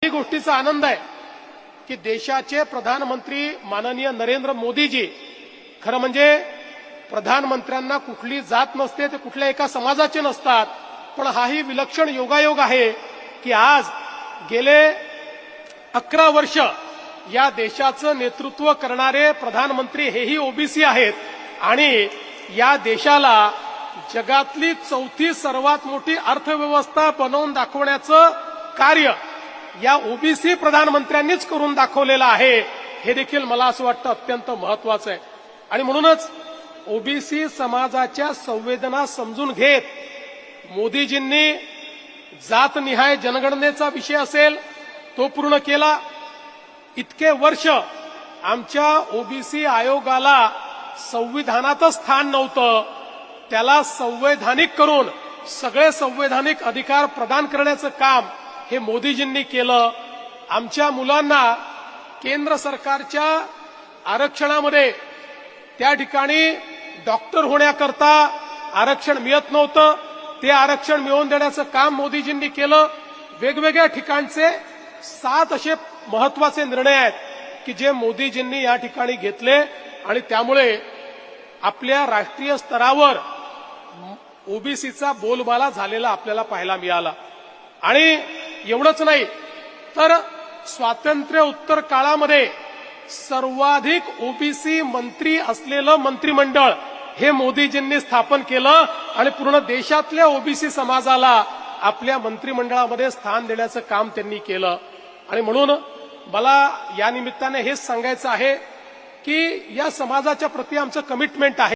ही गोष्टीचा आनंद आहे की देशाचे प्रधानमंत्री माननीय नरेंद्र मोदीजी, खरं म्हणजे प्रधानमंत्र्यांना कुठली जात नसते, ते कुठल्या एका समाजाचे नसतात, पण हाही विलक्षण योगायोग आहे की आज गेले 11 वर्ष या देशाचं नेतृत्व करणारे प्रधानमंत्री हेही ओबीसी आहेत आणि या देशाला जगातली चौथी सर्वात मोठी अर्थव्यवस्था बनवून दाखवण्याचं कार्य या ओबीसी प्रधानमंत्र्यांनीच करून दाखवलेलं आहे। हे देखील मला असं वाटतं अत्यंत महत्वाचं आहे आणि म्हणूनच ओबीसी समाजाच्या संवेदना समजून घेत मोदीजींनी जातनिहाय जनगणनेचा विषय असेल तो पूर्ण केला। इतके वर्ष आमच्या ओबीसी आयोगाला संविधानातच स्थान नव्हतं, त्याला संवैधानिक करून सगळे संवैधानिक अधिकार प्रदान करण्याचं काम हे मोदीजींनी केलं। आमच्या मुलांना केंद्र सरकारच्या आरक्षणामध्ये त्या ठिकाणी डॉक्टर होण्याकरता आरक्षण मिळत नव्हतं, ते आरक्षण मिळवून देण्याचं काम मोदीजींनी केलं। वेगवेगळ्या ठिकाणचे 7 असे महत्वाचे निर्णय आहेत की जे मोदीजींनी या ठिकाणी घेतले आणि त्यामुळे आपल्या राष्ट्रीय स्तरावर ओबीसीचा बोलबाला झालेला आपल्याला पाहायला मिळाला। आणि एवढंच नाही तर स्वातंत्र्य उत्तर काळामध्ये सर्वाधिक ओबीसी मंत्री असलेलं मंत्रिमंडळ हे मोदीजींनी स्थापन केलं आणि पूर्ण देशातल्या ओबीसी समाजाला आपल्या मंत्रिमंडळामध्ये स्थान देण्याचं काम त्यांनी केलं। आणि म्हणून मला या निमित्ताने हेच सांगायचं आहे की या समाजाच्या प्रती आमचं कमिटमेंट आहे।